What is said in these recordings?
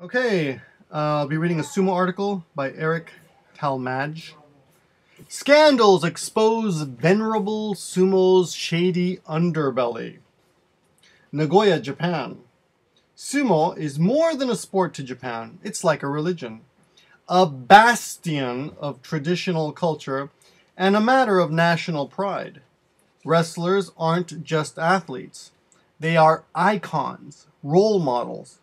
Okay, I'll be reading a Sumo article by Eric Talmadge. Scandals expose venerable Sumo's shady underbelly. Nagoya, Japan. Sumo is more than a sport to Japan. It's like a religion. A bastion of traditional culture and a matter of national pride. Wrestlers aren't just athletes. They are icons, role models,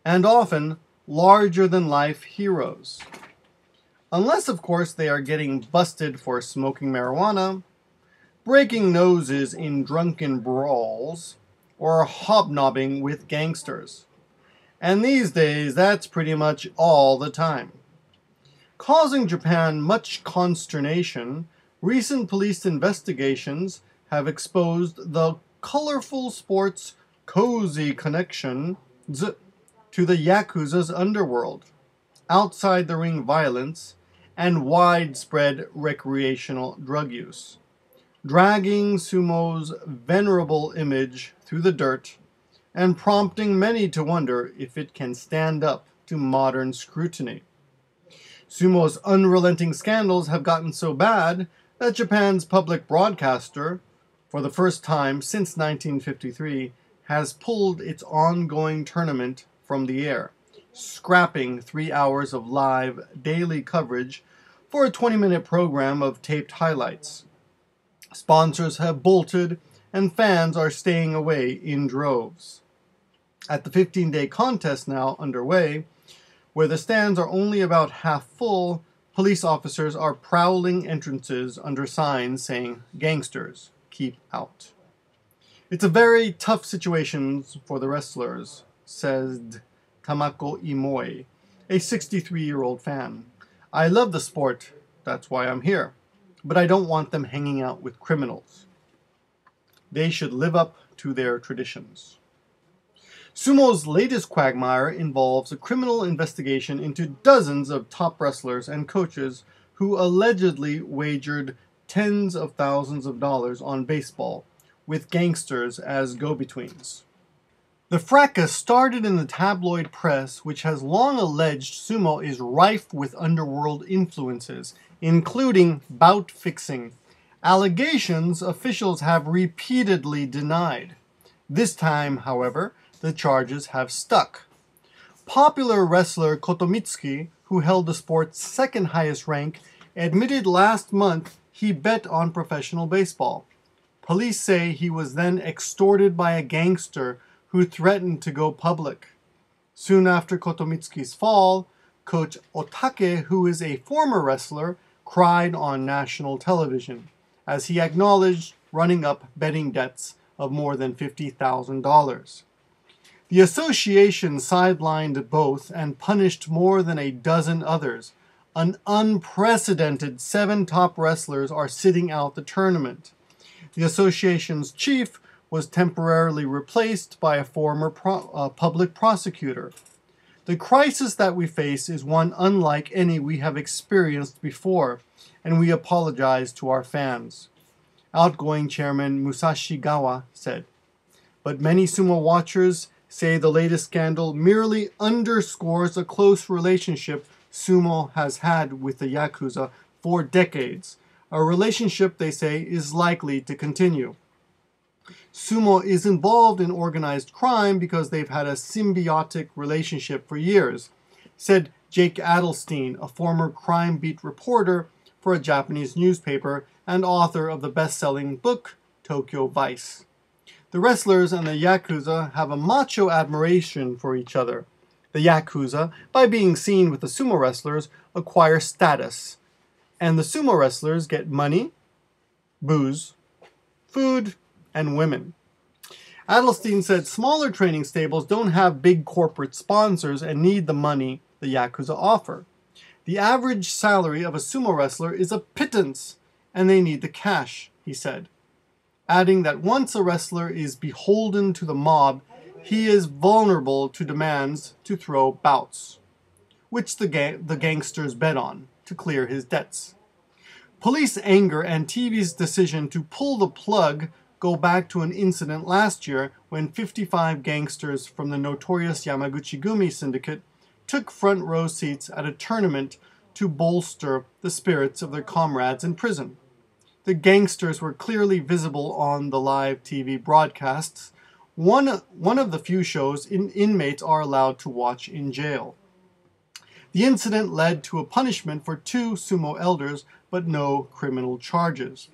and often larger-than-life heroes. Unless, of course, they are getting busted for smoking marijuana, breaking noses in drunken brawls, or hobnobbing with gangsters. And these days, that's pretty much all the time. Causing Japan much consternation, recent police investigations have exposed the colorful sport's cozy connections to the Yakuza's underworld, outside-the-ring violence, and widespread recreational drug use, dragging Sumo's venerable image through the dirt and prompting many to wonder if it can stand up to modern scrutiny. Sumo's unrelenting scandals have gotten so bad that Japan's public broadcaster, for the first time since 1953, has pulled its ongoing tournament from the air, scrapping 3 hours of live daily coverage for a 20-minute program of taped highlights. Sponsors have bolted and fans are staying away in droves. At the 15-day contest now underway, where the stands are only about half full, police officers are prowling entrances under signs saying, "Gangsters, keep out." It's a very tough situation for the wrestlers, said Tamako Imoi, a 63-year-old fan. "I love the sport, that's why I'm here, but I don't want them hanging out with criminals. They should live up to their traditions." Sumo's latest quagmire involves a criminal investigation into dozens of top wrestlers and coaches who allegedly wagered tens of thousands of dollars on baseball, with gangsters as go-betweens. The fracas started in the tabloid press, which has long alleged Sumo is rife with underworld influences, including bout fixing, allegations officials have repeatedly denied. This time, however, the charges have stuck. Popular wrestler Kotomitsuki, who held the sport's second highest rank, admitted last month he bet on professional baseball. Police say he was then extorted by a gangster who threatened to go public. Soon after Kotomitsuki's fall, Coach Otake, who is a former wrestler, cried on national television as he acknowledged running up betting debts of more than $50,000. The association sidelined both and punished more than a dozen others. An unprecedented 7 top wrestlers are sitting out the tournament. The association's chief was temporarily replaced by a former public prosecutor. The crisis that we face is one unlike any we have experienced before, and we apologize to our fans, outgoing chairman Musashi Gawa said. But many sumo watchers say the latest scandal merely underscores a close relationship sumo has had with the Yakuza for decades, a relationship they say is likely to continue. Sumo is involved in organized crime because they've had a symbiotic relationship for years, said Jake Adelstein, a former crime beat reporter for a Japanese newspaper and author of the best-selling book Tokyo Vice. The wrestlers and the Yakuza have a macho admiration for each other. The Yakuza, by being seen with the sumo wrestlers, acquire status, and the sumo wrestlers get money, booze, food, and women. Adelstein said smaller training stables don't have big corporate sponsors and need the money the Yakuza offer. The average salary of a sumo wrestler is a pittance, and they need the cash, he said, adding that once a wrestler is beholden to the mob, he is vulnerable to demands to throw bouts, which the gangsters bet on to clear his debts. Police anger and TV's decision to pull the plug go back to an incident last year when 55 gangsters from the notorious Yamaguchi-gumi syndicate took front row seats at a tournament to bolster the spirits of their comrades in prison. The gangsters were clearly visible on the live TV broadcasts, one of the few shows inmates are allowed to watch in jail. The incident led to a punishment for 2 sumo elders, but no criminal charges.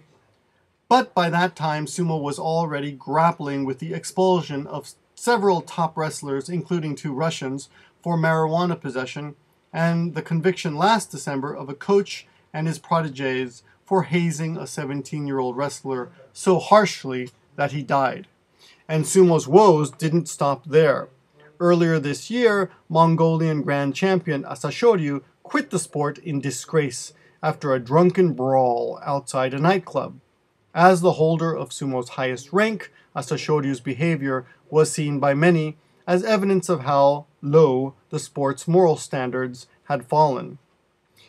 But by that time, sumo was already grappling with the expulsion of several top wrestlers, including 2 Russians, for marijuana possession, and the conviction last December of a coach and his protégés for hazing a 17-year-old wrestler so harshly that he died. And sumo's woes didn't stop there. Earlier this year, Mongolian Grand Champion Asashoryu quit the sport in disgrace after a drunken brawl outside a nightclub. As the holder of sumo's highest rank, Asashoryu's behavior was seen by many as evidence of how low the sport's moral standards had fallen.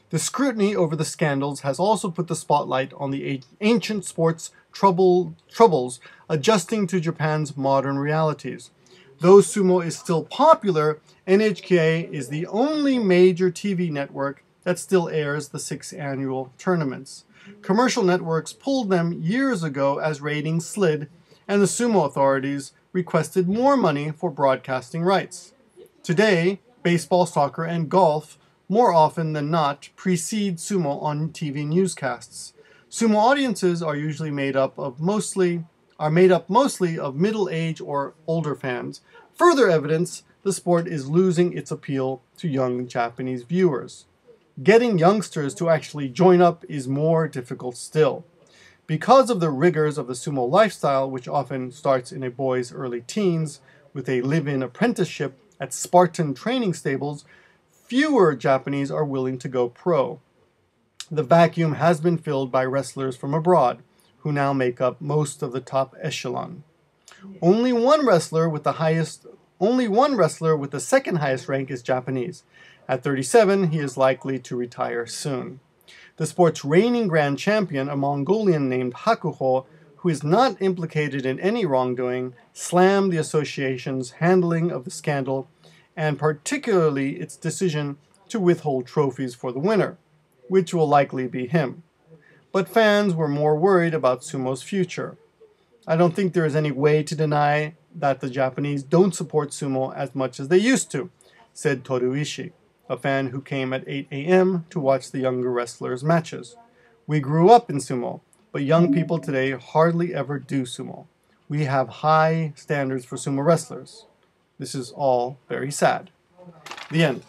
The scrutiny over the scandals has also put the spotlight on the ancient sport's troubles adjusting to Japan's modern realities. Though sumo is still popular, NHK is the only major TV network that still airs the 6 annual tournaments. Commercial networks pulled them years ago as ratings slid, and the sumo authorities requested more money for broadcasting rights. Today, baseball, soccer, and golf, more often than not, precede sumo on TV newscasts. Sumo audiences are usually made up mostly of middle-aged or older fans. Further evidence the sport is losing its appeal to young Japanese viewers. Getting youngsters to actually join up is more difficult still. Because of the rigors of the sumo lifestyle, which often starts in a boy's early teens with a live-in apprenticeship at Spartan training stables, fewer Japanese are willing to go pro. The vacuum has been filled by wrestlers from abroad, who now make up most of the top echelon. Only one wrestler with the second highest rank is Japanese. At 37, he is likely to retire soon. The sport's reigning grand champion, a Mongolian named Hakuho, who is not implicated in any wrongdoing, slammed the association's handling of the scandal, and particularly its decision to withhold trophies for the winner, which will likely be him. But fans were more worried about sumo's future. I don't think there is any way to deny that the Japanese don't support sumo as much as they used to, said Toruishi, a fan who came at 8 a.m. to watch the younger wrestlers' matches. We grew up in sumo, but young people today hardly ever do sumo. We have high standards for sumo wrestlers. This is all very sad. The end.